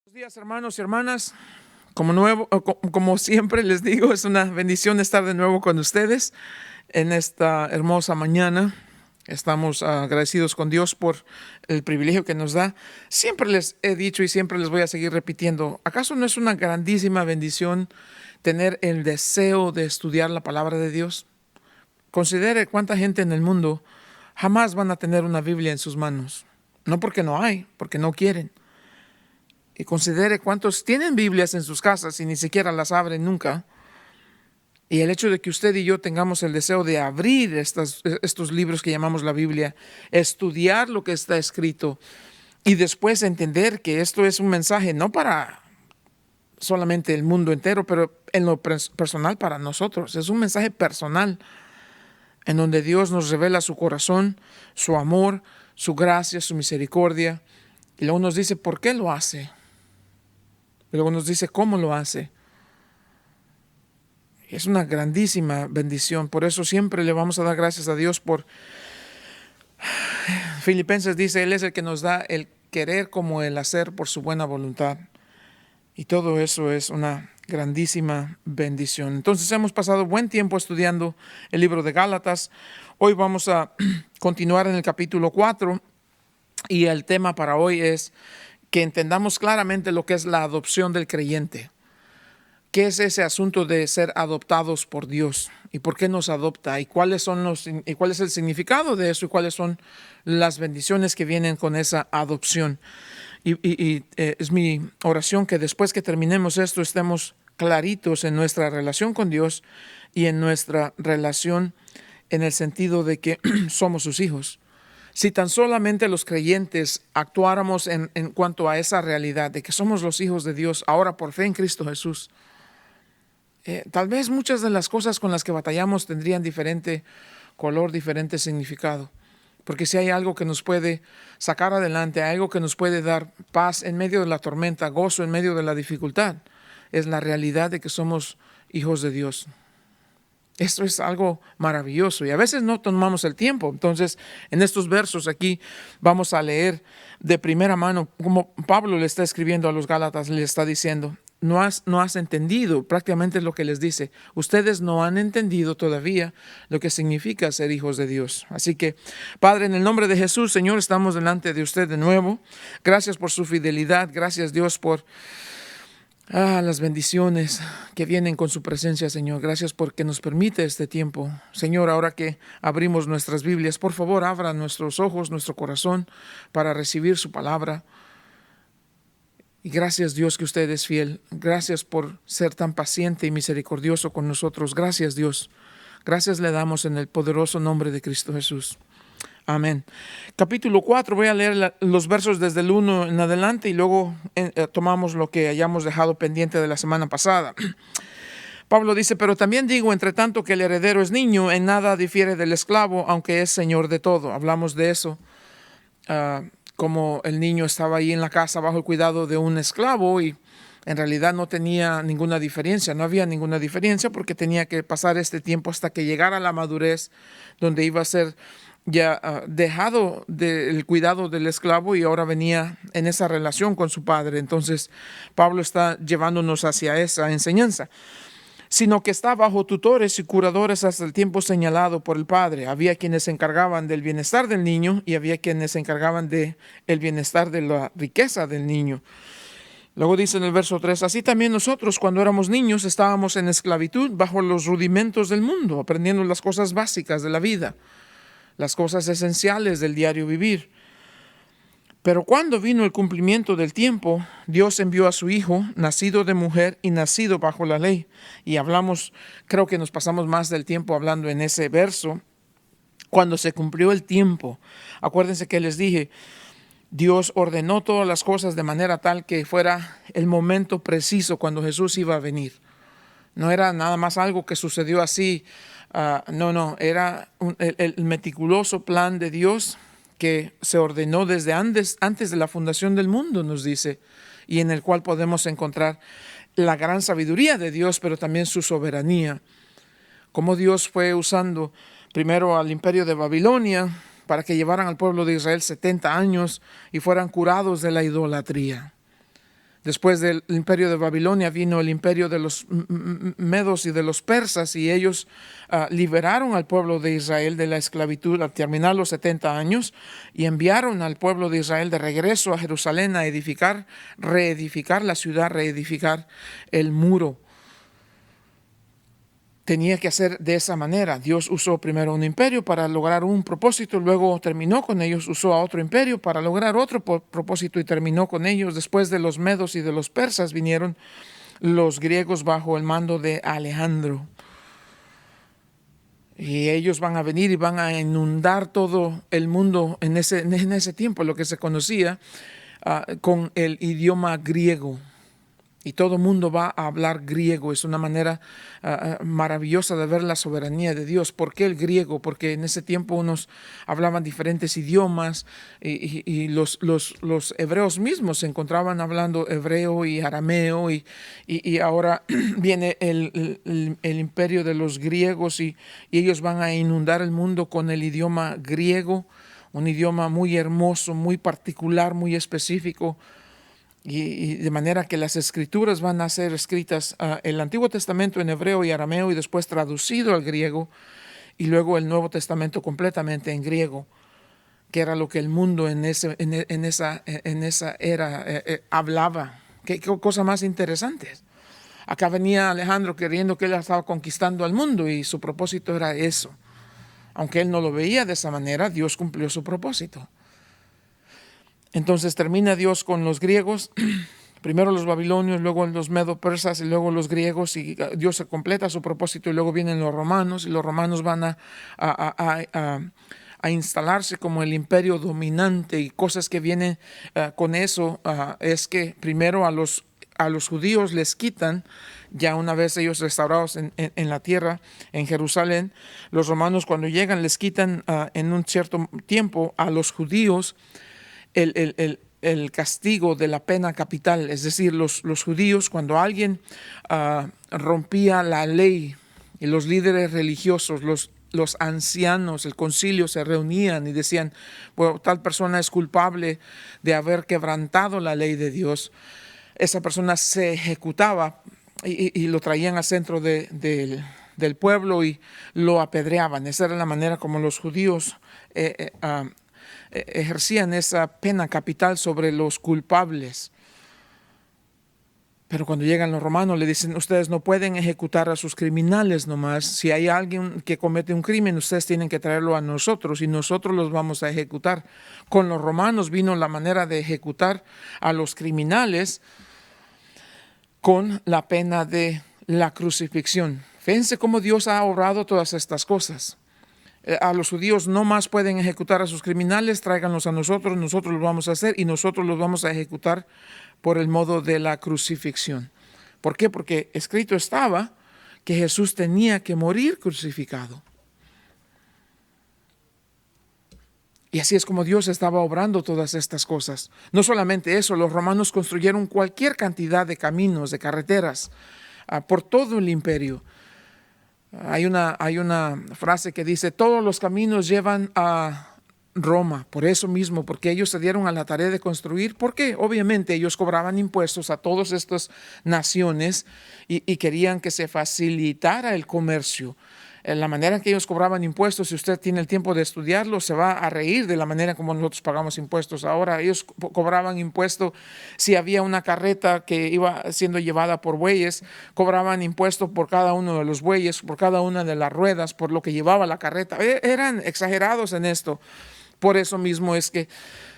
Buenos días, hermanos y hermanas. Como siempre les digo, es una bendición estar de nuevo con ustedes en esta hermosa mañana. Estamos agradecidos con Dios por el privilegio que nos da. Siempre les he dicho y siempre les voy a seguir repitiendo, ¿acaso no es una grandísima bendición tener el deseo de estudiar la palabra de Dios? Considere cuánta gente en el mundo jamás van a tener una Biblia en sus manos. No porque no hay, porque no quieren. Y considere cuántos tienen Biblias en sus casas y ni siquiera las abren nunca. Y el hecho de que usted y yo tengamos el deseo de abrir estos libros que llamamos la Biblia, estudiar lo que está escrito y después entender que esto es un mensaje no para solamente el mundo entero, pero en lo personal para nosotros. Es un mensaje personal en donde Dios nos revela su corazón, su amor, su gracia, su misericordia. Y luego nos dice por qué lo hace. Y luego nos dice cómo lo hace. Es una grandísima bendición. Por eso siempre le vamos a dar gracias a Dios por... Filipenses dice, Él es el que nos da el querer como el hacer por su buena voluntad. Y todo eso es una grandísima bendición. Entonces hemos pasado buen tiempo estudiando el libro de Gálatas. Hoy vamos a continuar en el capítulo 4 y el tema para hoy es que entendamos claramente lo que es la adopción del creyente. ¿Qué es ese asunto de ser adoptados por Dios? ¿Y por qué nos adopta? ¿Y cuál es el significado de eso? ¿Y cuáles son las bendiciones que vienen con esa adopción? Es mi oración que después que terminemos esto estemos claritos en nuestra relación con Dios y en nuestra relación en el sentido de que somos sus hijos. Si tan solamente los creyentes actuáramos en cuanto a esa realidad de que somos los hijos de Dios ahora por fe en Cristo Jesús, tal vez muchas de las cosas con las que batallamos tendrían diferente color, diferente significado. Porque si hay algo que nos puede sacar adelante, algo que nos puede dar paz en medio de la tormenta, gozo en medio de la dificultad, es la realidad de que somos hijos de Dios. Esto es algo maravilloso y a veces no tomamos el tiempo. Entonces, en estos versos aquí vamos a leer de primera mano como Pablo le está escribiendo a los Gálatas, le está diciendo, no has entendido, prácticamente es lo que les dice, ustedes no han entendido todavía lo que significa ser hijos de Dios. Así que, Padre, en el nombre de Jesús, Señor, estamos delante de usted de nuevo. Gracias por su fidelidad, gracias Dios por las bendiciones que vienen con su presencia, Señor. Gracias porque nos permite este tiempo. Señor, ahora que abrimos nuestras Biblias, por favor, abra nuestros ojos, nuestro corazón para recibir su palabra. Y gracias, Dios, que usted es fiel. Gracias por ser tan paciente y misericordioso con nosotros. Gracias, Dios. Gracias le damos en el poderoso nombre de Cristo Jesús. Amén. Capítulo 4, voy a leer los versos desde el 1 en adelante y luego tomamos lo que hayamos dejado pendiente de la semana pasada. Pablo dice, pero también digo, entre tanto que el heredero es niño, en nada difiere del esclavo, aunque es señor de todo. Hablamos de eso, como el niño estaba ahí en la casa bajo el cuidado de un esclavo y en realidad no tenía ninguna diferencia, no había ninguna diferencia porque tenía que pasar este tiempo hasta que llegara a la madurez donde iba a ser ya dejado del cuidado del esclavo y ahora venía en esa relación con su padre. Entonces Pablo está llevándonos hacia esa enseñanza. Sino que está bajo tutores y curadores hasta el tiempo señalado por el padre. Había quienes se encargaban del bienestar del niño y había quienes se encargaban del bienestar de la riqueza del niño. Luego dice en el verso 3, así también nosotros cuando éramos niños estábamos en esclavitud bajo los rudimentos del mundo, aprendiendo las cosas básicas de la vida, las cosas esenciales del diario vivir. Pero cuando vino el cumplimiento del tiempo, Dios envió a su Hijo, nacido de mujer y nacido bajo la ley. Y hablamos, creo que nos pasamos más del tiempo hablando en ese verso. Cuando se cumplió el tiempo, acuérdense que les dije, Dios ordenó todas las cosas de manera tal que fuera el momento preciso cuando Jesús iba a venir. No era nada más algo que sucedió así. Era el meticuloso plan de Dios que se ordenó desde antes de la fundación del mundo, nos dice, y en el cual podemos encontrar la gran sabiduría de Dios, pero también su soberanía. Cómo Dios fue usando primero al imperio de Babilonia para que llevaran al pueblo de Israel 70 años y fueran curados de la idolatría. Después del imperio de Babilonia vino el imperio de los medos y de los persas, y ellos liberaron al pueblo de Israel de la esclavitud al terminar los 70 años y enviaron al pueblo de Israel de regreso a Jerusalén a reedificar la ciudad, reedificar el muro. Tenía que hacer de esa manera. Dios usó primero un imperio para lograr un propósito, luego terminó con ellos, usó a otro imperio para lograr otro propósito y terminó con ellos. Después de los medos y de los persas vinieron los griegos bajo el mando de Alejandro. Y ellos van a venir y van a inundar todo el mundo en ese tiempo, lo que se conocía con el idioma griego. Y todo el mundo va a hablar griego. Es una manera maravillosa de ver la soberanía de Dios. ¿Por qué el griego? Porque en ese tiempo unos hablaban diferentes idiomas y los hebreos mismos se encontraban hablando hebreo y arameo. Y ahora viene el imperio de los griegos y ellos van a inundar el mundo con el idioma griego, un idioma muy hermoso, muy particular, muy específico. Y de manera que las escrituras van a ser escritas, el Antiguo Testamento en hebreo y arameo y después traducido al griego, y luego el Nuevo Testamento completamente en griego, que era lo que el mundo en esa era hablaba. ¿Qué cosa más interesante? Acá venía Alejandro queriendo que él estaba conquistando al mundo y su propósito era eso. Aunque él no lo veía de esa manera, Dios cumplió su propósito. Entonces termina Dios con los griegos, primero los babilonios, luego los medo-persas y luego los griegos, y Dios se completa su propósito y luego vienen los romanos, y los romanos van a instalarse como el imperio dominante, y cosas que vienen con eso es que primero a los judíos les quitan, ya una vez ellos restaurados en la tierra, en Jerusalén, los romanos cuando llegan les quitan en un cierto tiempo a los judíos el castigo de la pena capital. Es decir, los judíos, cuando alguien rompía la ley, y los líderes religiosos, los ancianos, el concilio se reunían y decían, bueno, tal persona es culpable de haber quebrantado la ley de Dios, esa persona se ejecutaba y lo traían al centro del pueblo y lo apedreaban. Esa era la manera como los judíos ejercían esa pena capital sobre los culpables. Pero cuando llegan los romanos le dicen, ustedes no pueden ejecutar a sus criminales nomás. Si hay alguien que comete un crimen, ustedes tienen que traerlo a nosotros y nosotros los vamos a ejecutar. Con los romanos vino la manera de ejecutar a los criminales con la pena de la crucifixión. Fíjense cómo Dios ha obrado todas estas cosas. A los judíos no más pueden ejecutar a sus criminales, tráiganlos a nosotros, nosotros los vamos a hacer y nosotros los vamos a ejecutar por el modo de la crucifixión. ¿Por qué? Porque escrito estaba que Jesús tenía que morir crucificado. Y así es como Dios estaba obrando todas estas cosas. No solamente eso, los romanos construyeron cualquier cantidad de caminos, de carreteras, por todo el imperio. Hay una frase que dice, todos los caminos llevan a Roma, por eso mismo, porque ellos se dieron a la tarea de construir, porque obviamente ellos cobraban impuestos a todas estas naciones y querían que se facilitara el comercio. La manera en que ellos cobraban impuestos, si usted tiene el tiempo de estudiarlo, se va a reír de la manera como nosotros pagamos impuestos. Ahora ellos cobraban impuesto si había una carreta que iba siendo llevada por bueyes, cobraban impuesto por cada uno de los bueyes, por cada una de las ruedas, por lo que llevaba la carreta. Eran exagerados en esto. Por eso mismo es que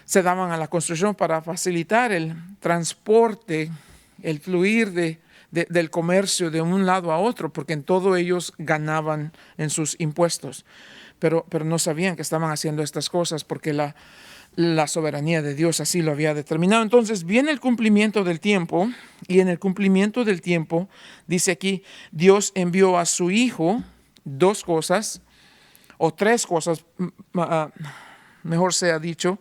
se daban a la construcción para facilitar el transporte, el fluir del comercio de un lado a otro, porque en todo ellos ganaban en sus impuestos. Pero no sabían que estaban haciendo estas cosas porque la soberanía de Dios así lo había determinado. Entonces viene el cumplimiento del tiempo, y en el cumplimiento del tiempo, dice aquí, Dios envió a su Hijo dos cosas, o tres cosas, mejor sea dicho.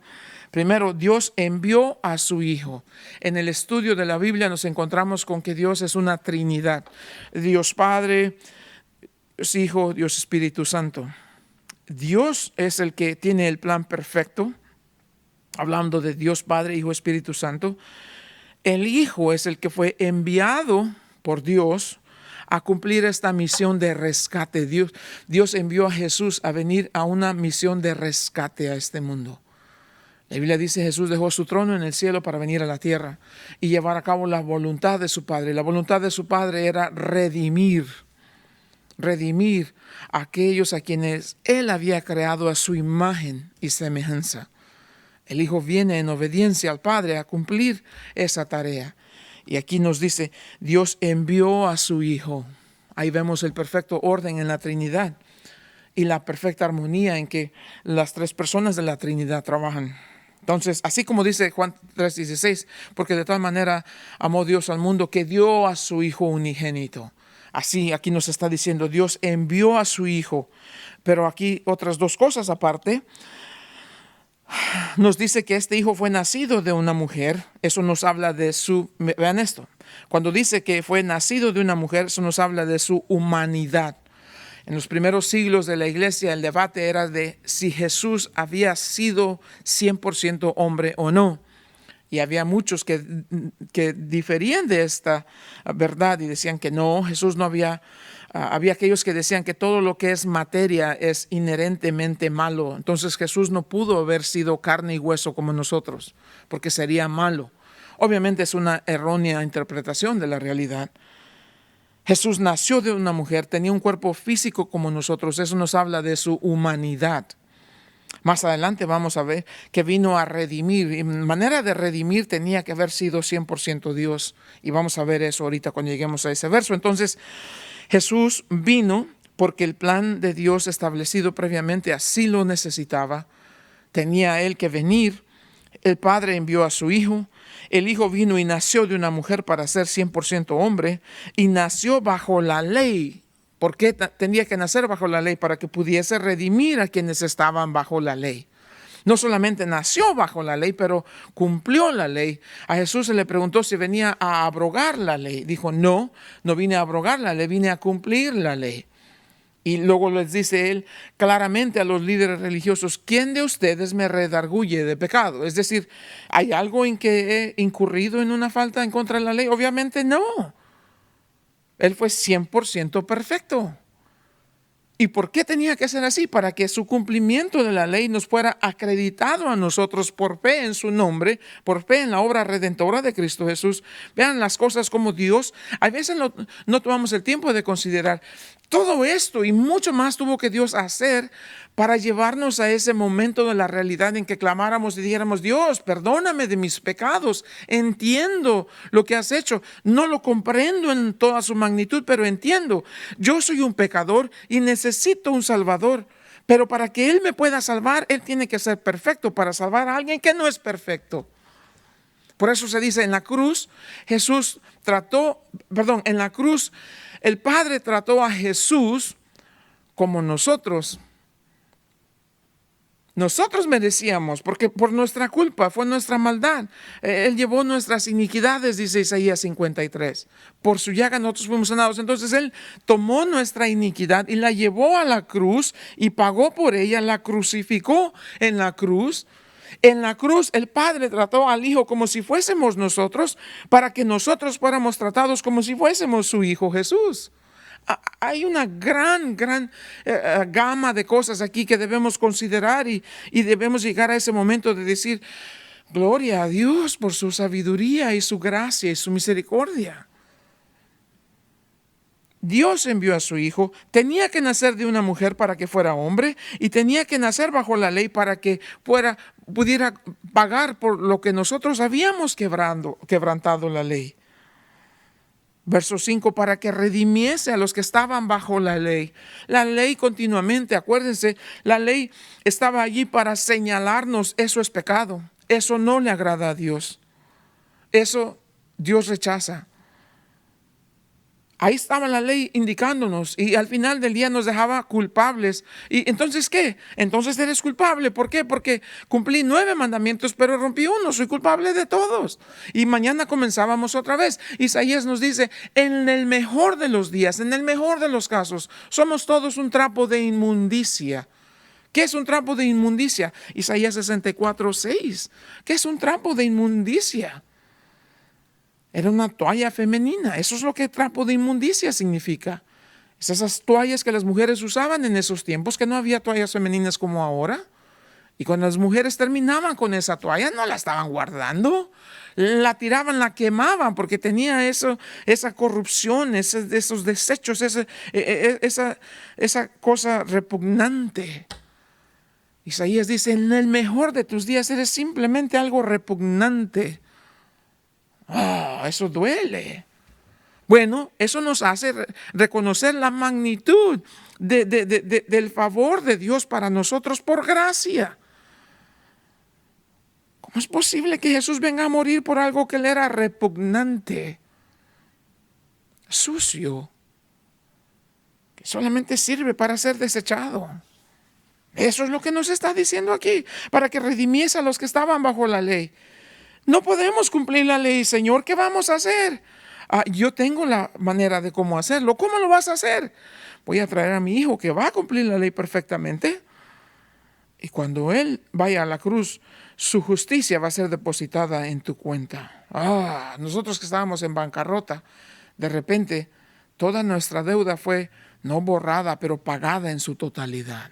Primero, Dios envió a su Hijo. En el estudio de la Biblia nos encontramos con que Dios es una Trinidad. Dios Padre, Dios Hijo, Dios Espíritu Santo. Dios es el que tiene el plan perfecto. Hablando de Dios Padre, Hijo, Espíritu Santo. El Hijo es el que fue enviado por Dios a cumplir esta misión de rescate. Dios envió a Jesús a venir a una misión de rescate a este mundo. La Biblia dice: Jesús dejó su trono en el cielo para venir a la tierra y llevar a cabo la voluntad de su Padre. La voluntad de su Padre era redimir a aquellos a quienes Él había creado a su imagen y semejanza. El Hijo viene en obediencia al Padre a cumplir esa tarea. Y aquí nos dice: Dios envió a su Hijo. Ahí vemos el perfecto orden en la Trinidad y la perfecta armonía en que las tres personas de la Trinidad trabajan. Entonces, así como dice Juan 3:16, porque de tal manera amó Dios al mundo que dio a su Hijo unigénito. Así aquí nos está diciendo: Dios envió a su Hijo. Pero aquí otras dos cosas aparte. Nos dice que este Hijo fue nacido de una mujer. Eso nos habla de su... Vean esto. Cuando dice que fue nacido de una mujer, eso nos habla de su humanidad. En los primeros siglos de la iglesia, el debate era de si Jesús había sido 100% hombre o no. Y había muchos que diferían de esta verdad y decían que no, Jesús no había... había aquellos que decían que todo lo que es materia es inherentemente malo. Entonces Jesús no pudo haber sido carne y hueso como nosotros, porque sería malo. Obviamente es una errónea interpretación de la realidad. Jesús nació de una mujer, tenía un cuerpo físico como nosotros. Eso nos habla de su humanidad. Más adelante vamos a ver que vino a redimir. Y manera de redimir tenía que haber sido 100% Dios. Y vamos a ver eso ahorita cuando lleguemos a ese verso. Entonces, Jesús vino porque el plan de Dios establecido previamente así lo necesitaba. Tenía Él que venir. El Padre envió a su Hijo. El Hijo vino y nació de una mujer para ser 100% hombre. Y nació bajo la ley. ¿Por qué tenía que nacer bajo la ley? Para que pudiese redimir a quienes estaban bajo la ley. No solamente nació bajo la ley, pero cumplió la ley. A Jesús se le preguntó si venía a abrogar la ley. Dijo: no vine a abrogar la ley, vine a cumplir la ley. Y luego les dice él claramente a los líderes religiosos: ¿quién de ustedes me redarguye de pecado? Es decir, ¿hay algo en que he incurrido en una falta en contra de la ley? Obviamente no. Él fue 100% perfecto. ¿Y por qué tenía que ser así? Para que su cumplimiento de la ley nos fuera acreditado a nosotros por fe en su nombre, por fe en la obra redentora de Cristo Jesús. Vean las cosas como Dios, a veces no tomamos el tiempo de considerar todo esto y mucho más tuvo que Dios hacer para llevarnos a ese momento de la realidad en que clamáramos y dijéramos: Dios, perdóname de mis pecados, entiendo lo que has hecho, no lo comprendo en toda su magnitud, pero entiendo, yo soy un pecador y necesito un Salvador, pero para que Él me pueda salvar, Él tiene que ser perfecto para salvar a alguien que no es perfecto. Por eso se dice en la cruz, en la cruz, el Padre trató a Jesús como nosotros merecíamos, porque por nuestra culpa, fue nuestra maldad. Él llevó nuestras iniquidades, dice Isaías 53. Por su llaga nosotros fuimos sanados. Entonces Él tomó nuestra iniquidad y la llevó a la cruz y pagó por ella, la crucificó en la cruz. En la cruz el Padre trató al Hijo como si fuésemos nosotros, para que nosotros fuéramos tratados como si fuésemos su Hijo Jesús. Hay una gran gama de cosas aquí que debemos considerar y debemos llegar a ese momento de decir: gloria a Dios por su sabiduría y su gracia y su misericordia. Dios envió a su Hijo, tenía que nacer de una mujer para que fuera hombre y tenía que nacer bajo la ley para que pudiera pagar por lo que nosotros habíamos quebrantado la ley. Verso 5, para que redimiese a los que estaban bajo la ley. La ley continuamente, acuérdense, la ley estaba allí para señalarnos: eso es pecado, eso no le agrada a Dios, eso Dios rechaza. Ahí estaba la ley indicándonos y al final del día nos dejaba culpables. ¿Y entonces qué? Entonces eres culpable. ¿Por qué? Porque cumplí 9 mandamientos, pero rompí uno. Soy culpable de todos. Y mañana comenzábamos otra vez. Isaías nos dice: en el mejor de los días, en el mejor de los casos, somos todos un trapo de inmundicia. ¿Qué es un trapo de inmundicia? Isaías 64:6. ¿Qué es un trapo de inmundicia? Era una toalla femenina. Eso es lo que trapo de inmundicia significa. Es esas toallas que las mujeres usaban en esos tiempos, que no había toallas femeninas como ahora. Y cuando las mujeres terminaban con esa toalla, no la estaban guardando, la tiraban, la quemaban, porque tenía eso, esa corrupción, esos desechos, esa cosa repugnante. Isaías dice, en el mejor de tus días eres simplemente algo repugnante. Eso duele. Bueno, eso nos hace reconocer la magnitud del favor de Dios para nosotros por gracia. ¿Cómo es posible que Jesús venga a morir por algo que le era repugnante, sucio, que solamente sirve para ser desechado? Eso es lo que nos está diciendo aquí, para que redimiese a los que estaban bajo la ley. No podemos cumplir la ley, Señor, ¿qué vamos a hacer? Yo tengo la manera de cómo hacerlo. ¿Cómo lo vas a hacer? Voy a traer a mi hijo que va a cumplir la ley perfectamente. Y cuando él vaya a la cruz, su justicia va a ser depositada en tu cuenta. Nosotros que estábamos en bancarrota, de repente toda nuestra deuda fue no borrada, pero pagada en su totalidad.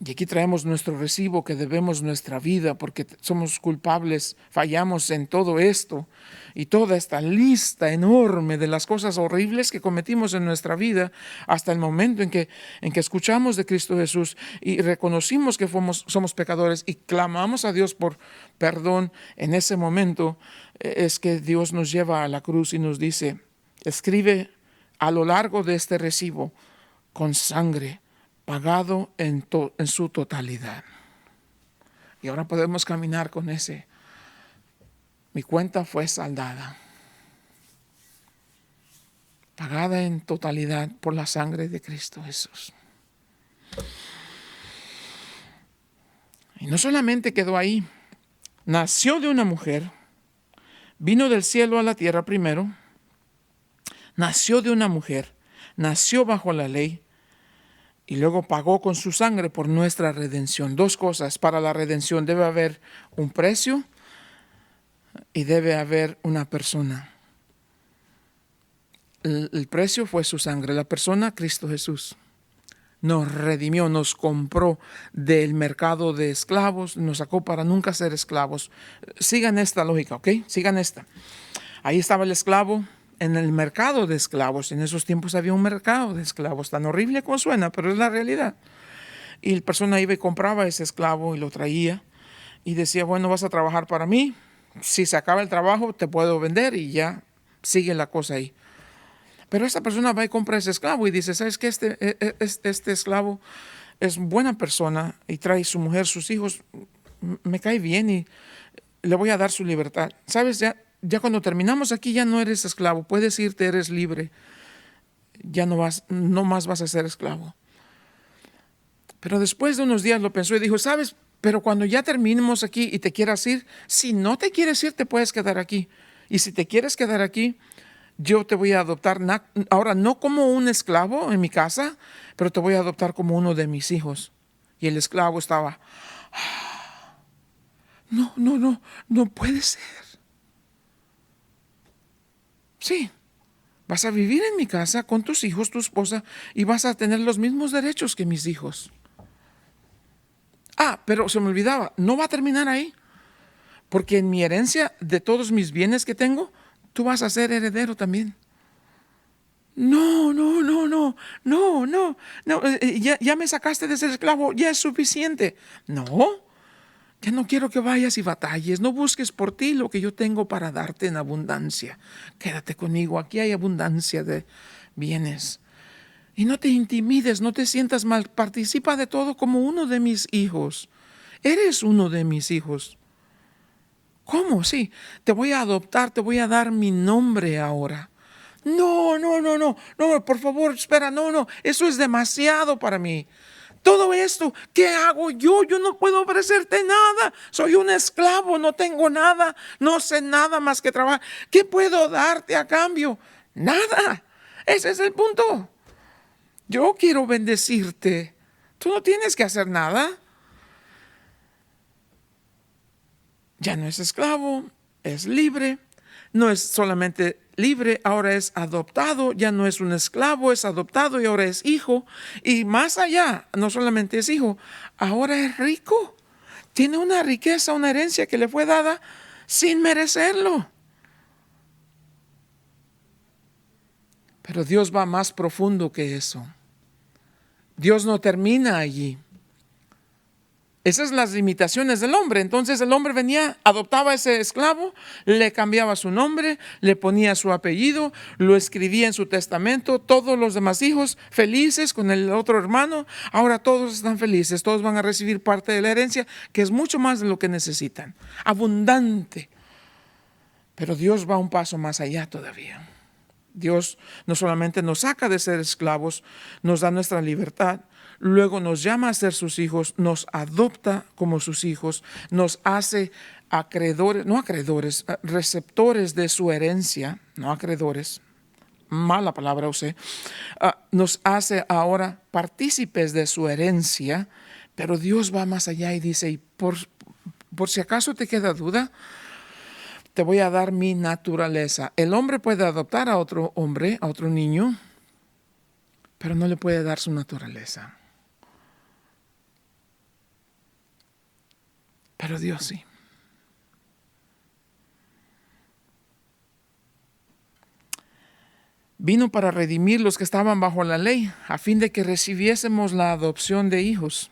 Y aquí traemos nuestro recibo que debemos nuestra vida porque somos culpables, fallamos en todo esto y toda esta lista enorme de las cosas horribles que cometimos en nuestra vida hasta el momento en que escuchamos de Cristo Jesús y reconocimos que somos pecadores y clamamos a Dios por perdón. En ese momento es que Dios nos lleva a la cruz y nos dice, escribe a lo largo de este recibo con sangre, pagado en su totalidad. Y ahora podemos caminar con ese. Mi cuenta fue saldada, pagada en totalidad por la sangre de Cristo Jesús. Y no solamente quedó ahí, nació de una mujer, vino del cielo a la tierra primero, nació de una mujer, nació bajo la ley, y luego pagó con su sangre por nuestra redención. Dos cosas. Para la redención debe haber un precio y debe haber una persona. El precio fue su sangre. La persona, Cristo Jesús. Nos redimió, nos compró del mercado de esclavos, nos sacó para nunca ser esclavos. Sigan esta lógica, ¿ok? Sigan esta. Ahí estaba el esclavo en el mercado de esclavos. En esos tiempos había un mercado de esclavos, tan horrible como suena, pero es la realidad. Y la persona iba y compraba ese esclavo y lo traía y decía, bueno, vas a trabajar para mí. Si se acaba el trabajo, te puedo vender y ya sigue la cosa ahí. Pero esta persona va y compra ese esclavo y dice, ¿sabes qué? Este esclavo es buena persona y trae su mujer, sus hijos, me cae bien y le voy a dar su libertad. ¿Sabes? Ya cuando terminamos aquí ya no eres esclavo, puedes irte, eres libre. Ya no más vas a ser esclavo. Pero después de unos días lo pensó y dijo, ¿sabes? Pero cuando ya terminemos aquí y te quieras ir, si no te quieres ir, te puedes quedar aquí. Y si te quieres quedar aquí, yo te voy a adoptar, ahora no como un esclavo en mi casa, pero te voy a adoptar como uno de mis hijos. Y el esclavo estaba, no puede ser. Sí, vas a vivir en mi casa con tus hijos, tu esposa, y vas a tener los mismos derechos que mis hijos. Pero se me olvidaba, no va a terminar ahí, porque en mi herencia de todos mis bienes que tengo, tú vas a ser heredero también. No, ya me sacaste de ser esclavo, ya es suficiente. No, ya no quiero que vayas y batalles, no busques por ti lo que yo tengo para darte en abundancia. Quédate conmigo, aquí hay abundancia de bienes. Y no te intimides, no te sientas mal, participa de todo como uno de mis hijos. Eres uno de mis hijos. ¿Cómo? Sí, te voy a adoptar, te voy a dar mi nombre ahora. No, por favor, espera, no, eso es demasiado para mí. Todo esto, ¿qué hago yo? Yo no puedo ofrecerte nada. Soy un esclavo, no tengo nada, no sé nada más que trabajar. ¿Qué puedo darte a cambio? Nada. Ese es el punto. Yo quiero bendecirte. Tú no tienes que hacer nada. Ya no es esclavo, es libre. no es solamente libre, ahora es adoptado, ya no es un esclavo, es adoptado y ahora es hijo. Y más allá, no solamente es hijo, ahora es rico. Tiene una riqueza, una herencia que le fue dada sin merecerlo. Pero Dios va más profundo que eso. Dios no termina allí. Esas son las limitaciones del hombre. Entonces el hombre venía, adoptaba a ese esclavo, le cambiaba su nombre, le ponía su apellido, lo escribía en su testamento, todos los demás hijos felices con el otro hermano. Ahora todos están felices, todos van a recibir parte de la herencia, que es mucho más de lo que necesitan, abundante. Pero Dios va un paso más allá todavía. Dios no solamente nos saca de ser esclavos, nos da nuestra libertad, luego nos llama a ser sus hijos, nos adopta como sus hijos, nos hace acreedores, no acreedores, receptores de su herencia, no acreedores, mala palabra usé, nos hace ahora partícipes de su herencia, pero Dios va más allá y dice, y por si acaso te queda duda, te voy a dar mi naturaleza. El hombre puede adoptar a otro hombre, a otro niño, pero no le puede dar su naturaleza. Pero Dios sí. Vino para redimir los que estaban bajo la ley, a fin de que recibiésemos la adopción de hijos.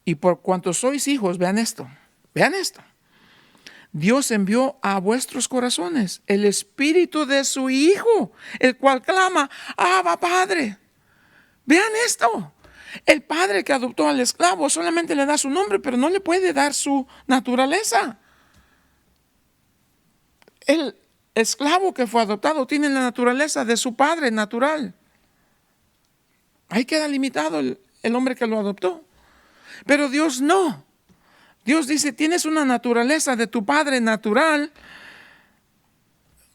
Y por cuanto sois hijos, vean esto. Dios envió a vuestros corazones el espíritu de su Hijo, el cual clama, Abba, Padre. Vean esto. El padre que adoptó al esclavo solamente le da su nombre, pero no le puede dar su naturaleza. El esclavo que fue adoptado tiene la naturaleza de su padre natural. Ahí queda limitado el hombre que lo adoptó. Pero Dios no. Dios dice, tienes una naturaleza de tu padre natural,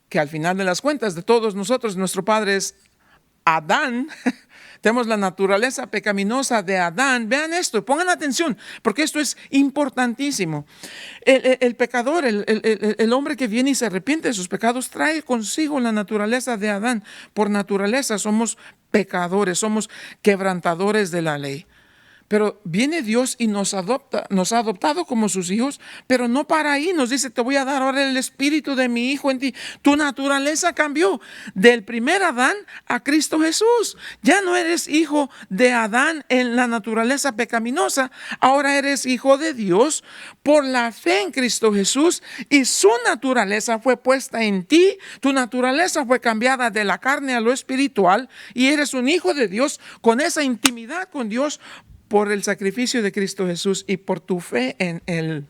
que al final de las cuentas de todos nosotros, nuestro padre es Adán. Tenemos la naturaleza pecaminosa de Adán. Vean esto, pongan atención, porque esto es importantísimo. El pecador, el hombre que viene y se arrepiente de sus pecados, trae consigo la naturaleza de Adán. Por naturaleza somos pecadores, somos quebrantadores de la ley. Pero viene Dios y nos adopta, nos ha adoptado como sus hijos, pero no para ahí. Nos dice, te voy a dar ahora el espíritu de mi hijo en ti. Tu naturaleza cambió del primer Adán a Cristo Jesús. Ya no eres hijo de Adán en la naturaleza pecaminosa. Ahora eres hijo de Dios por la fe en Cristo Jesús y su naturaleza fue puesta en ti. Tu naturaleza fue cambiada de la carne a lo espiritual y eres un hijo de Dios con esa intimidad con Dios por el sacrificio de Cristo Jesús y por tu fe en Él.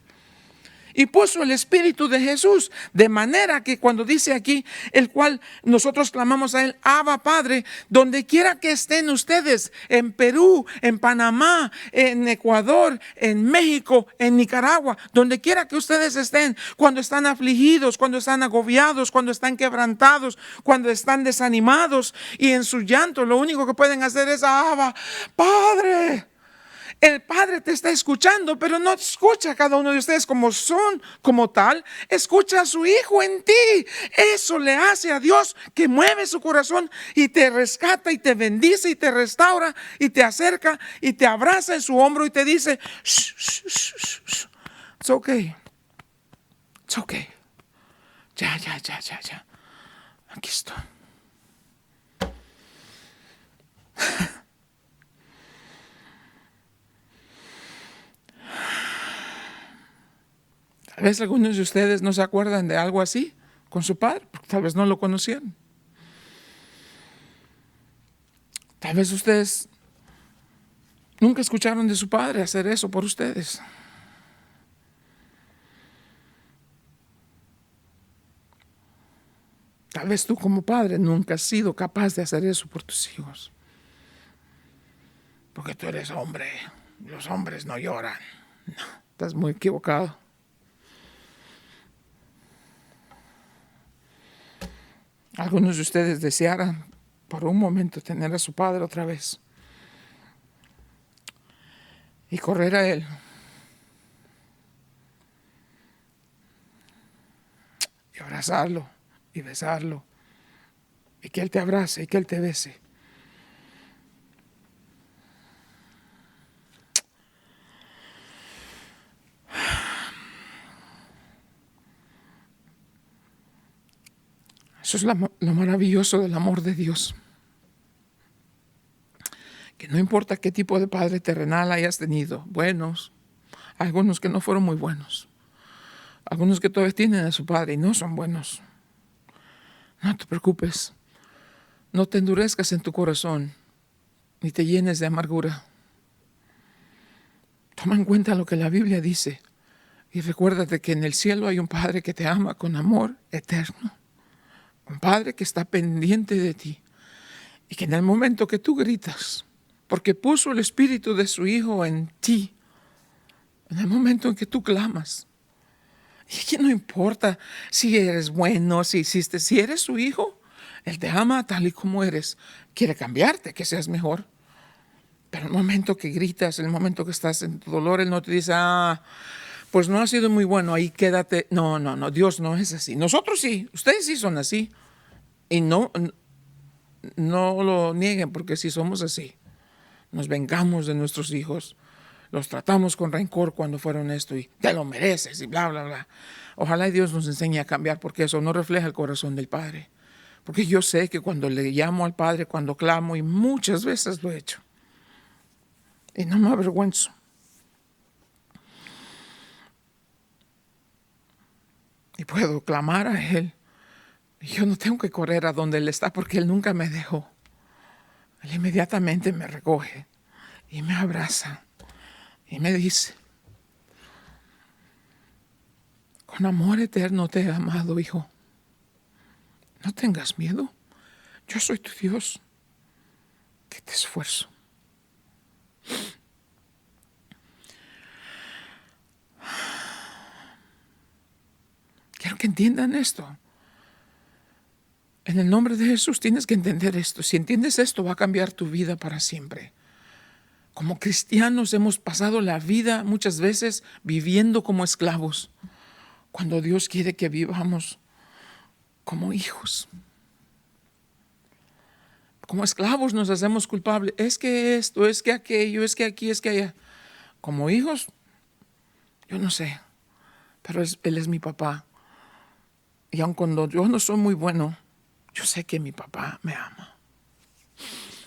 Y puso el Espíritu de Jesús, de manera que cuando dice aquí, el cual nosotros clamamos a Él, Abba Padre, donde quiera que estén ustedes, en Perú, en Panamá, en Ecuador, en México, en Nicaragua, donde quiera que ustedes estén, cuando están afligidos, cuando están agobiados, cuando están quebrantados, cuando están desanimados y en su llanto, lo único que pueden hacer es, Abba Padre. El Padre te está escuchando, pero no escucha a cada uno de ustedes como son, como tal. Escucha a su Hijo en ti. Eso le hace a Dios que mueve su corazón y te rescata y te bendice y te restaura y te acerca y te abraza en su hombro y te dice, shh, shh, shh, shh, shh. It's okay. It's okay. Ya. Aquí estoy. Tal vez algunos de ustedes no se acuerdan de algo así con su padre, porque tal vez no lo conocieron. Tal vez ustedes nunca escucharon de su padre hacer eso por ustedes. Tal vez tú como padre nunca has sido capaz de hacer eso por tus hijos. Porque tú eres hombre. Los hombres no lloran. No, estás muy equivocado. Algunos de ustedes desearan por un momento tener a su padre otra vez y correr a él. Y abrazarlo y besarlo, y que Él te abrace y que Él te bese. Eso es lo maravilloso del amor de Dios. Que no importa qué tipo de padre terrenal hayas tenido, buenos, algunos que no fueron muy buenos, algunos que todavía tienen a su padre y no son buenos. No te preocupes, no te endurezcas en tu corazón, ni te llenes de amargura. Toma en cuenta lo que la Biblia dice y recuérdate que en el cielo hay un Padre que te ama con amor eterno. Un Padre que está pendiente de ti y que en el momento que tú gritas, porque puso el Espíritu de su Hijo en ti, en el momento en que tú clamas, y que no importa si eres bueno, si hiciste, si eres su hijo, Él te ama tal y como eres, quiere cambiarte, que seas mejor. Pero el momento que gritas, el momento que estás en tu dolor, Él no te dice, pues no ha sido muy bueno, ahí quédate. No, Dios no es así. Nosotros sí, ustedes sí son así. Y no lo nieguen, porque sí somos así. Nos vengamos de nuestros hijos, los tratamos con rencor cuando fueron esto y te lo mereces y bla, bla, bla. Ojalá Dios nos enseñe a cambiar, porque eso no refleja el corazón del Padre. Porque yo sé que cuando le llamo al Padre, cuando clamo, y muchas veces lo he hecho, y no me avergüenzo. Y puedo clamar a Él. Y yo no tengo que correr a donde Él está, porque Él nunca me dejó. Él inmediatamente me recoge y me abraza y me dice, con amor eterno te he amado, hijo. No tengas miedo. Yo soy tu Dios, que te esfuerzo. Quiero que entiendan esto. En el nombre de Jesús tienes que entender esto. Si entiendes esto, va a cambiar tu vida para siempre. Como cristianos hemos pasado la vida muchas veces viviendo como esclavos, cuando Dios quiere que vivamos como hijos. Como esclavos nos hacemos culpables. Es que esto, es que aquello, es que aquí, es que allá. Como hijos, yo no sé, pero Él es mi papá. Y aun cuando yo no soy muy bueno, yo sé que mi papá me ama.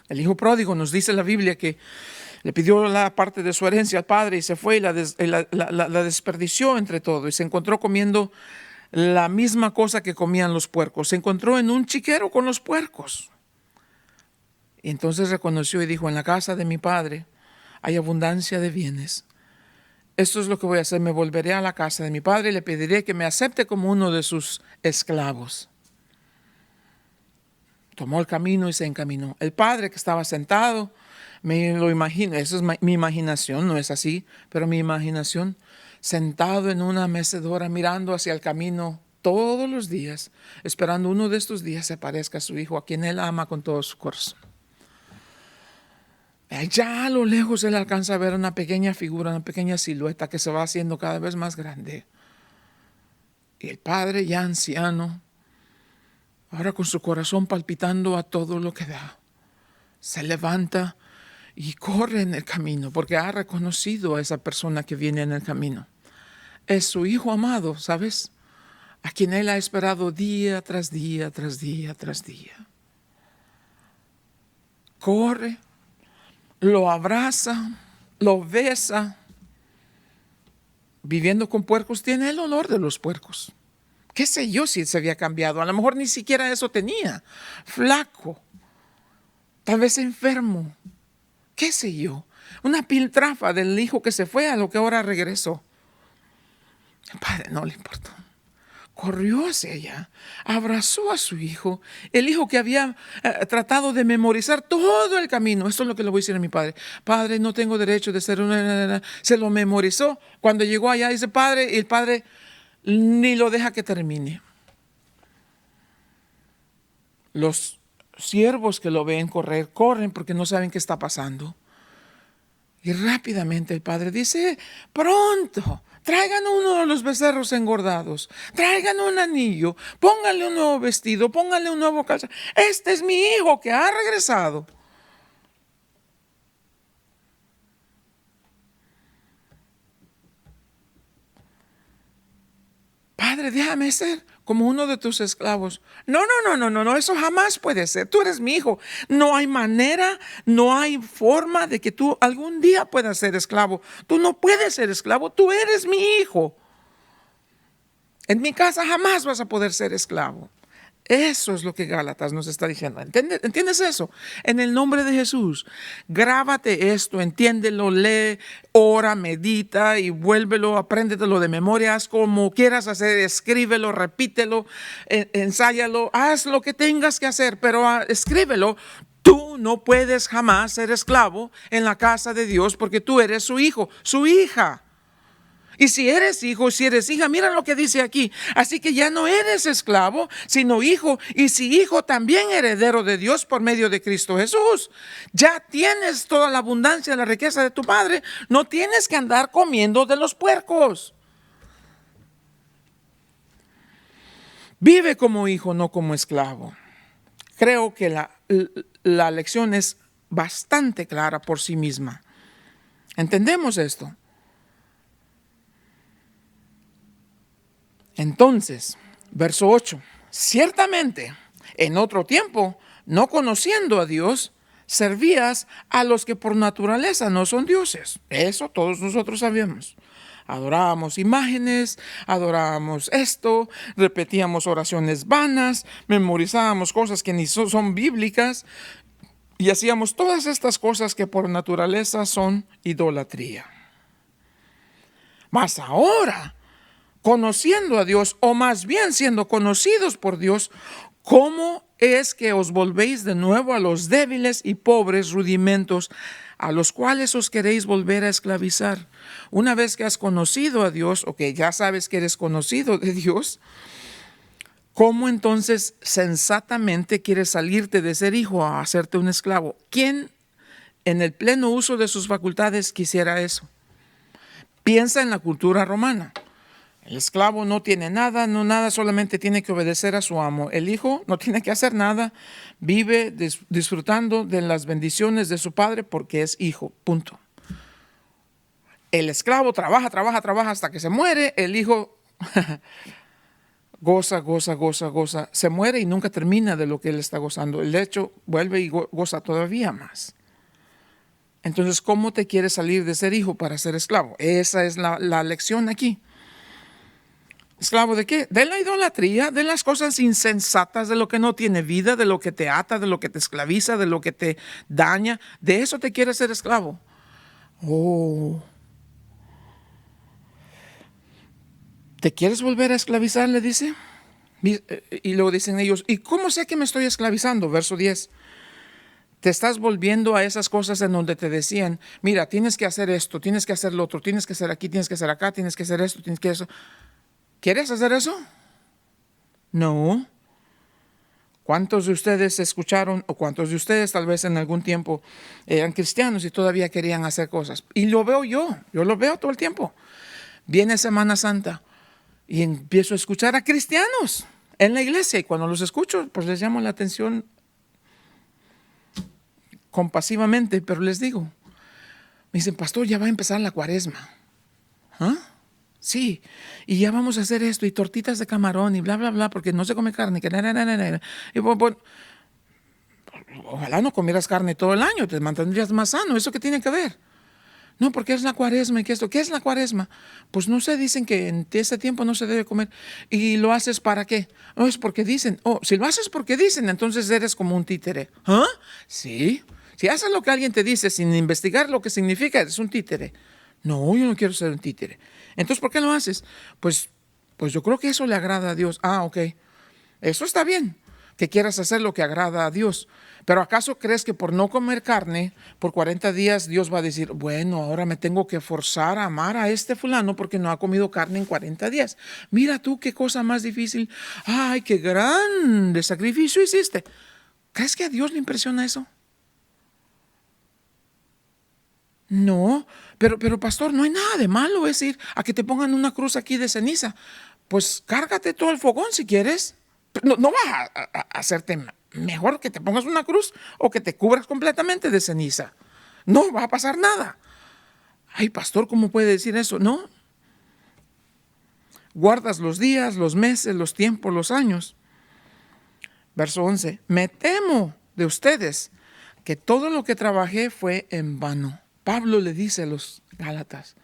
El hijo pródigo, nos dice la Biblia, que le pidió la parte de su herencia al padre y se fue y la desperdició entre todo. Y se encontró comiendo la misma cosa que comían los puercos. Se encontró en un chiquero con los puercos. Y entonces reconoció y dijo, en la casa de mi padre hay abundancia de bienes. Esto es lo que voy a hacer, me volveré a la casa de mi padre y le pediré que me acepte como uno de sus esclavos. Tomó el camino y se encaminó. El padre que estaba sentado, me lo imagino, eso es mi imaginación, no es así, pero mi imaginación, sentado en una mecedora mirando hacia el camino todos los días, esperando uno de estos días se aparezca a su hijo, a quien él ama con todo su corazón. Allá a lo lejos él alcanza a ver una pequeña figura, una pequeña silueta que se va haciendo cada vez más grande. Y el padre ya anciano, ahora con su corazón palpitando a todo lo que da, se levanta y corre en el camino, porque ha reconocido a esa persona que viene en el camino. Es su hijo amado, ¿sabes? A quien él ha esperado día tras día, tras día, tras día. Corre, lo abraza, lo besa. Viviendo con puercos, tiene el olor de los puercos. ¿Qué sé yo si se había cambiado? A lo mejor ni siquiera eso tenía. Flaco, tal vez enfermo. ¿Qué sé yo? Una piltrafa del hijo que se fue a lo que ahora regresó. El padre no le importó. Corrió hacia allá, abrazó a su hijo, el hijo que había tratado de memorizar todo el camino. Esto es lo que le voy a decir a mi padre. Padre, no tengo derecho de ser una... Se lo memorizó. Cuando llegó allá, dice padre, y el padre ni lo deja que termine. Los siervos que lo ven correr, corren porque no saben qué está pasando. Y rápidamente el padre dice, pronto, Traigan uno de los becerros engordados, traigan un anillo, pónganle un nuevo vestido, pónganle un nuevo calzado. Este es mi hijo que ha regresado. Padre, déjame ser como uno de tus esclavos. No, eso jamás puede ser. Tú eres mi hijo. No hay manera, no hay forma de que tú algún día puedas ser esclavo. Tú no puedes ser esclavo, tú eres mi hijo. En mi casa jamás vas a poder ser esclavo. Eso es lo que Gálatas nos está diciendo. ¿Entiendes eso? En el nombre de Jesús, grábate esto, entiéndelo, lee, ora, medita y vuélvelo, apréndetelo de memoria, haz como quieras hacer, escríbelo, repítelo, ensáyalo, haz lo que tengas que hacer, pero escríbelo. Tú no puedes jamás ser esclavo en la casa de Dios porque tú eres su hijo, su hija. Y si eres hijo, si eres hija, mira lo que dice aquí. Así que ya no eres esclavo, sino hijo. Y si hijo, también heredero de Dios por medio de Cristo Jesús. Ya tienes toda la abundancia, la riqueza de tu Padre. No tienes que andar comiendo de los puercos. Vive como hijo, no como esclavo. Creo que la lección es bastante clara por sí misma. ¿Entendemos esto? Entonces, verso 8, ciertamente en otro tiempo, no conociendo a Dios, servías a los que por naturaleza no son dioses. Eso todos nosotros sabemos. Adorábamos imágenes, adorábamos esto, repetíamos oraciones vanas, memorizábamos cosas que ni son bíblicas y hacíamos todas estas cosas que por naturaleza son idolatría. Mas ahora, conociendo a Dios, o más bien siendo conocidos por Dios, ¿cómo es que os volvéis de nuevo a los débiles y pobres rudimentos a los cuales os queréis volver a esclavizar? Una vez que has conocido a Dios, o que ya sabes que eres conocido de Dios, ¿cómo entonces sensatamente quieres salirte de ser hijo a hacerte un esclavo? ¿Quién en el pleno uso de sus facultades quisiera eso? Piensa en la cultura romana. El esclavo no tiene nada, solamente tiene que obedecer a su amo. El hijo no tiene que hacer nada, vive disfrutando de las bendiciones de su padre porque es hijo, punto. El esclavo trabaja hasta que se muere, el hijo goza, se muere y nunca termina de lo que él está gozando. El hecho vuelve y goza todavía más. Entonces, ¿cómo te quieres salir de ser hijo para ser esclavo? Esa es la lección aquí. ¿Esclavo de qué? De la idolatría, de las cosas insensatas, de lo que no tiene vida, de lo que te ata, de lo que te esclaviza, de lo que te daña. De eso te quieres ser esclavo. Oh. ¿Te quieres volver a esclavizar? Le dice. Y luego dicen ellos, ¿y cómo sé que me estoy esclavizando? Verso 10. Te estás volviendo a esas cosas en donde te decían, mira, tienes que hacer esto, tienes que hacer lo otro, tienes que hacer aquí, tienes que hacer acá, tienes que hacer esto, tienes que hacer eso. ¿Quieres hacer eso? No. ¿Cuántos de ustedes escucharon o cuántos de ustedes tal vez en algún tiempo eran cristianos y todavía querían hacer cosas? Y lo veo yo lo veo todo el tiempo. Viene Semana Santa y empiezo a escuchar a cristianos en la iglesia y cuando los escucho pues les llamo la atención compasivamente, pero les digo, me dicen, pastor, ya va a empezar la cuaresma. ¿Ah? Sí, y ya vamos a hacer esto, y tortitas de camarón, y bla, bla, bla, porque no se come carne. Y ojalá no comieras carne todo el año, te mantendrías más sano. ¿Eso qué tiene que ver? No, porque es la cuaresma y que esto. ¿Qué es la cuaresma? Pues no sé, dicen que en ese tiempo no se debe comer. ¿Y lo haces para qué? No, es porque dicen. Oh, si lo haces porque dicen, entonces eres como un títere. ¿Ah? Sí. Si haces lo que alguien te dice sin investigar lo que significa, eres un títere. No, yo no quiero ser un títere. Entonces, ¿por qué lo haces? Pues yo creo que eso le agrada a Dios. Ah, ok. Eso está bien, que quieras hacer lo que agrada a Dios. Pero ¿acaso crees que por no comer carne por 40 días Dios va a decir, bueno, ahora me tengo que forzar a amar a este fulano porque no ha comido carne en 40 días? Mira tú qué cosa más difícil. Ay, qué grande sacrificio hiciste. ¿Crees que a Dios le impresiona eso? No, pero pastor, no hay nada de malo es ir a que te pongan una cruz aquí de ceniza. Pues cárgate todo el fogón si quieres. No vas a hacerte mejor que te pongas una cruz o que te cubras completamente de ceniza. No va a pasar nada. Ay, pastor, ¿cómo puede decir eso? No. Guardas los días, los meses, los tiempos, los años. Verso 11. Me temo de ustedes que todo lo que trabajé fue en vano. Pablo le dice a los Gálatas: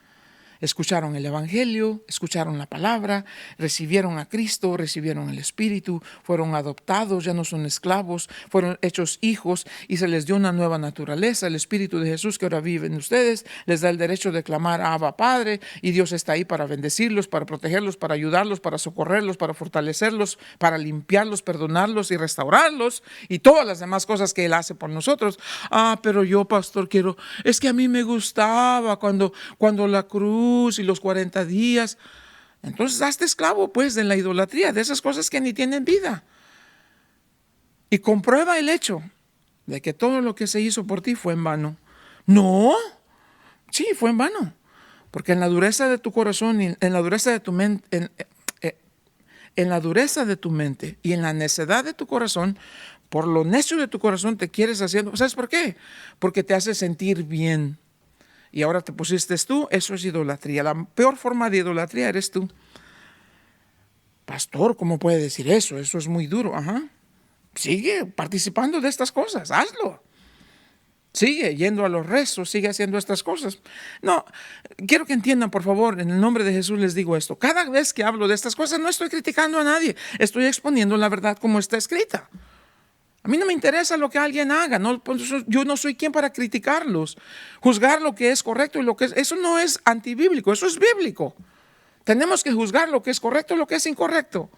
escucharon el Evangelio, escucharon la palabra, recibieron a Cristo, recibieron el Espíritu, fueron adoptados, ya no son esclavos, fueron hechos hijos y se les dio una nueva naturaleza. El Espíritu de Jesús que ahora vive en ustedes les da el derecho de clamar Abba Padre, y Dios está ahí para bendecirlos, para protegerlos, para ayudarlos, para socorrerlos, para fortalecerlos, para limpiarlos, perdonarlos y restaurarlos y todas las demás cosas que Él hace por nosotros. Pero yo, pastor, es que a mí me gustaba cuando la cruz y los 40 días. Entonces hazte esclavo pues de la idolatría, de esas cosas que ni tienen vida, y comprueba el hecho de que todo lo que se hizo por ti fue en vano. No, sí, fue en vano, porque en la dureza de tu corazón y en la dureza de tu mente, en la dureza de tu mente y en la necedad de tu corazón, por lo necio de tu corazón te quieres haciendo. ¿Sabes por qué? Porque te hace sentir bien. Y ahora te pusiste tú, eso es idolatría. La peor forma de idolatría eres tú. Pastor, ¿cómo puede decir eso? Eso es muy duro. Ajá. Sigue participando de estas cosas, hazlo. Sigue yendo a los rezos, sigue haciendo estas cosas. No, quiero que entiendan, por favor, en el nombre de Jesús les digo esto. Cada vez que hablo de estas cosas no estoy criticando a nadie, estoy exponiendo la verdad como está escrita. A mí no me interesa lo que alguien haga, no, yo no soy quien para criticarlos, juzgar lo que es correcto y lo que es. Eso no es antibíblico, eso es bíblico. Tenemos que juzgar lo que es correcto y lo que es incorrecto.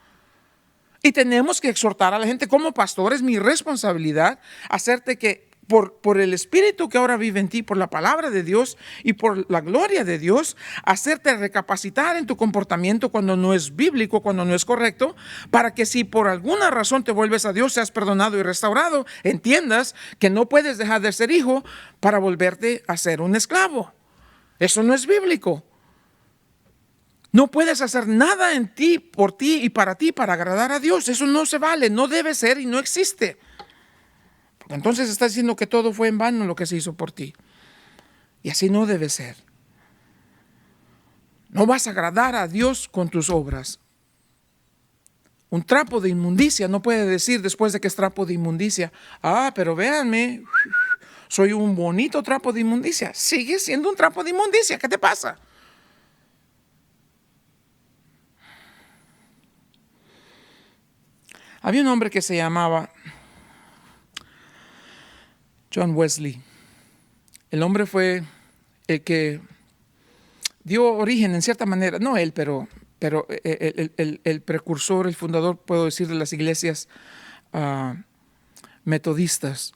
Y tenemos que exhortar a la gente como pastor. Es mi responsabilidad hacerte que por el Espíritu que ahora vive en ti, por la palabra de Dios y por la gloria de Dios, hacerte recapacitar en tu comportamiento cuando no es bíblico, cuando no es correcto, para que si por alguna razón te vuelves a Dios, seas perdonado y restaurado, entiendas que no puedes dejar de ser hijo para volverte a ser un esclavo. Eso no es bíblico. No puedes hacer nada en ti, por ti y para agradar a Dios. Eso no se vale, no debe ser y no existe. Entonces estás diciendo que todo fue en vano lo que se hizo por ti. Y así no debe ser. No vas a agradar a Dios con tus obras. Un trapo de inmundicia no puede decir después de que es trapo de inmundicia: pero véanme, soy un bonito trapo de inmundicia. Sigue siendo un trapo de inmundicia. ¿Qué te pasa? Había un hombre que se llamaba John Wesley. El hombre fue el que dio origen en cierta manera, no él, pero el precursor, el fundador, puedo decir, de las iglesias metodistas.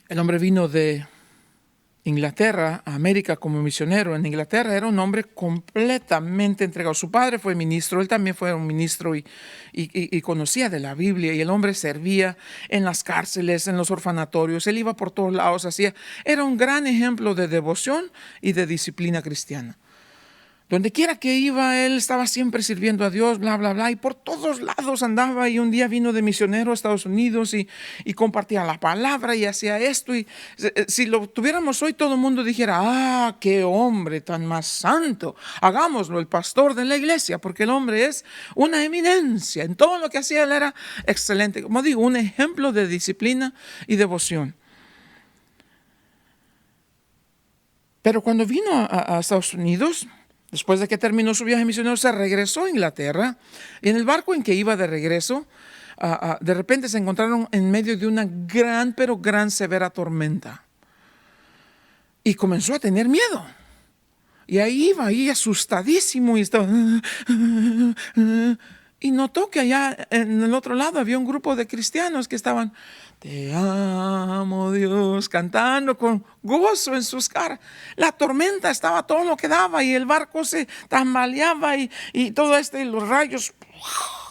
El hombre vino de Inglaterra a América como misionero. En Inglaterra era un hombre completamente entregado. Su padre fue ministro, él también fue un ministro y conocía de la Biblia, y el hombre servía en las cárceles, en los orfanatorios, él iba por todos lados, era un gran ejemplo de devoción y de disciplina cristiana. Donde quiera que iba, él estaba siempre sirviendo a Dios, bla, bla, bla, y por todos lados andaba. Y un día vino de misionero a Estados Unidos y compartía la palabra y hacía esto. Y si lo tuviéramos hoy, todo el mundo dijera: qué hombre tan más santo, hagámoslo el pastor de la iglesia, porque el hombre es una eminencia. En todo lo que hacía él era excelente. Como digo, un ejemplo de disciplina y devoción. Pero cuando vino a Estados Unidos, después de que terminó su viaje misionero, se regresó a Inglaterra. Y en el barco en que iba de regreso, de repente se encontraron en medio de una gran, pero gran severa tormenta. Y comenzó a tener miedo. Y ahí iba, ahí asustadísimo, y estaba. y notó que allá en el otro lado había un grupo de cristianos que estaban, te amo Dios, cantando con gozo en sus caras. La tormenta estaba todo lo que daba y el barco se tambaleaba y todo y los rayos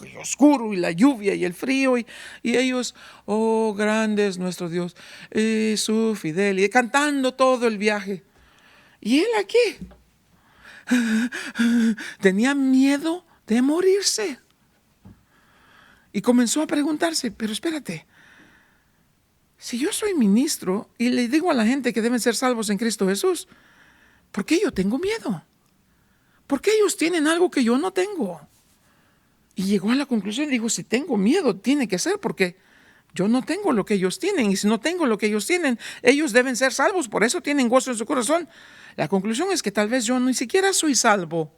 y oscuro y la lluvia y el frío y ellos, oh grande es nuestro Dios y su fidelidad, cantando todo el viaje. Y él aquí tenía miedo de morirse y comenzó a preguntarse, pero espérate, si yo soy ministro y le digo a la gente que deben ser salvos en Cristo Jesús, ¿por qué yo tengo miedo? ¿Por qué ellos tienen algo que yo no tengo? Y llegó a la conclusión, dijo, si tengo miedo, tiene que ser porque yo no tengo lo que ellos tienen. Y si no tengo lo que ellos tienen, ellos deben ser salvos, por eso tienen gozo en su corazón. La conclusión es que tal vez yo ni siquiera soy salvo.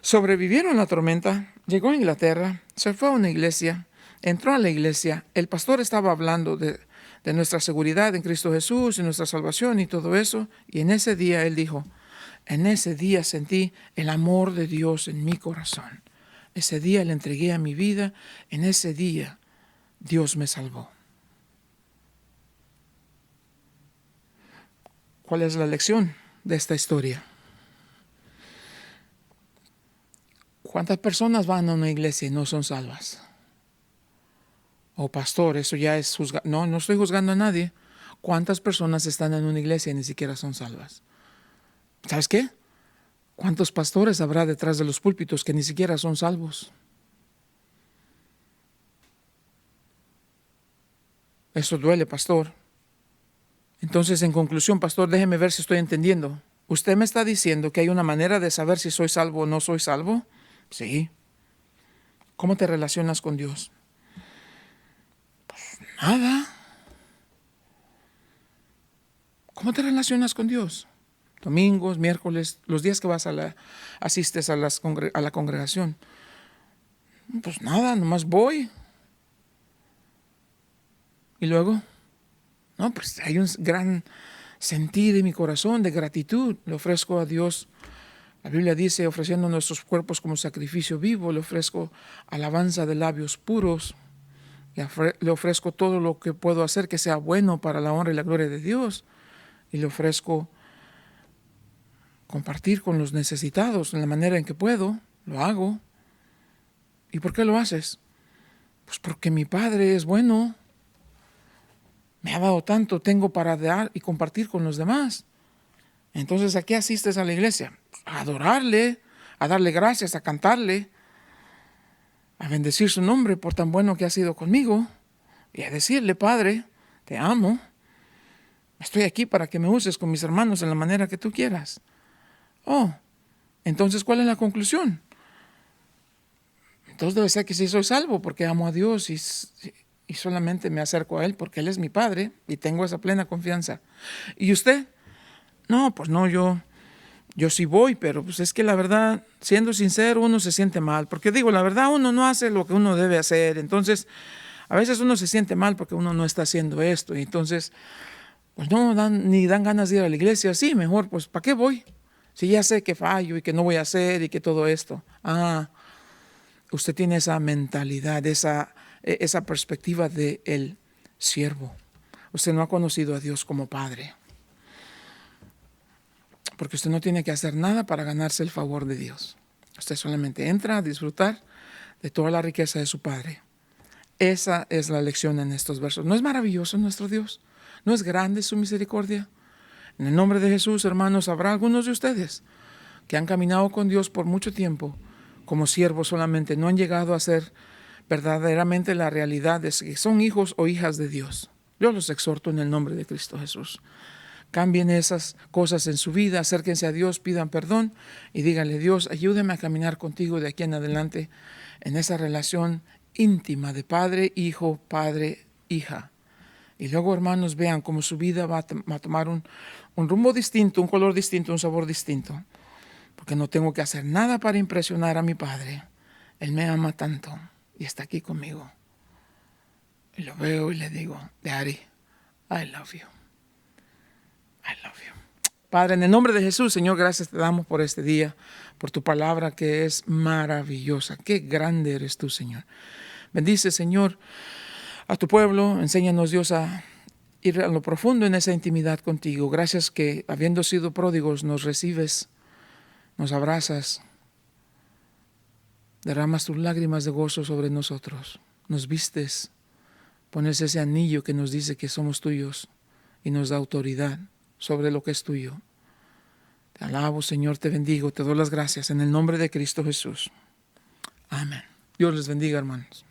Sobrevivieron la tormenta, llegó a Inglaterra, se fue a una iglesia, entró a la iglesia, el pastor estaba hablando de nuestra seguridad en Cristo Jesús y nuestra salvación y todo eso, y en ese día él dijo, en ese día sentí el amor de Dios en mi corazón, ese día le entregué a mi vida, en ese día Dios me salvó. ¿Cuál es la lección de esta historia? ¿Cuántas personas van a una iglesia y no son salvas? O pastor, eso ya es juzgar. No, no estoy juzgando a nadie. ¿Cuántas personas están en una iglesia y ni siquiera son salvas? ¿Sabes qué? ¿Cuántos pastores habrá detrás de los púlpitos que ni siquiera son salvos? Eso duele, pastor. Entonces, en conclusión, pastor, déjeme ver si estoy entendiendo. ¿Usted me está diciendo que hay una manera de saber si soy salvo o no soy salvo? Sí. ¿Cómo te relacionas con Dios? Pues nada. ¿Cómo te relacionas con Dios? Domingos, miércoles, los días que asistes a la congregación. Pues nada, nomás voy. Y luego, no, pues hay un gran sentir en mi corazón de gratitud. Le ofrezco a Dios. La Biblia dice, ofreciendo nuestros cuerpos como sacrificio vivo, le ofrezco alabanza de labios puros. Le ofrezco todo lo que puedo hacer que sea bueno para la honra y la gloria de Dios. Y le ofrezco compartir con los necesitados en la manera en que puedo. Lo hago. ¿Y por qué lo haces? Pues porque mi Padre es bueno. Me ha dado tanto, tengo para dar y compartir con los demás. Entonces, ¿a qué asistes a la iglesia? A adorarle, a darle gracias, a cantarle, a bendecir su nombre por tan bueno que ha sido conmigo y a decirle, Padre, te amo. Estoy aquí para que me uses con mis hermanos en la manera que tú quieras. Oh, entonces, ¿cuál es la conclusión? Entonces debe ser que sí soy salvo porque amo a Dios y solamente me acerco a Él porque Él es mi Padre y tengo esa plena confianza. ¿Y usted? No, pues no, yo sí voy, pero pues es que la verdad, siendo sincero, uno se siente mal. Porque digo, la verdad, uno no hace lo que uno debe hacer. Entonces, a veces uno se siente mal porque uno no está haciendo esto. Y entonces, pues no ni dan ganas de ir a la iglesia. Sí, mejor, pues, ¿para qué voy? Si ya sé que fallo y que no voy a hacer y que todo esto. Usted tiene esa mentalidad, esa perspectiva de el siervo. Usted no ha conocido a Dios como Padre. Porque usted no tiene que hacer nada para ganarse el favor de Dios. Usted solamente entra a disfrutar de toda la riqueza de su Padre. Esa es la lección en estos versos. ¿No es maravilloso nuestro Dios? ¿No es grande su misericordia? En el nombre de Jesús, hermanos, habrá algunos de ustedes que han caminado con Dios por mucho tiempo como siervos solamente, no han llegado a ser verdaderamente la realidad de que son hijos o hijas de Dios. Yo los exhorto en el nombre de Cristo Jesús. Cambien esas cosas en su vida, acérquense a Dios, pidan perdón y díganle, Dios, ayúdame a caminar contigo de aquí en adelante en esa relación íntima de padre, hijo, padre, hija. Y luego, hermanos, vean cómo su vida va a tomar un rumbo distinto, un color distinto, un sabor distinto. Porque no tengo que hacer nada para impresionar a mi Padre. Él me ama tanto y está aquí conmigo. Y lo veo y le digo, Daddy, I love you. I love you. Padre, en el nombre de Jesús, Señor, gracias te damos por este día, por tu palabra que es maravillosa. Qué grande eres tú, Señor. Bendice, Señor, a tu pueblo. Enséñanos, Dios, a ir a lo profundo en esa intimidad contigo. Gracias que, habiendo sido pródigos, nos recibes, nos abrazas, derramas tus lágrimas de gozo sobre nosotros, nos vistes, pones ese anillo que nos dice que somos tuyos y nos da autoridad sobre lo que es tuyo. Te alabo, Señor, te bendigo, te doy las gracias en el nombre de Cristo Jesús. Amén. Dios les bendiga, hermanos.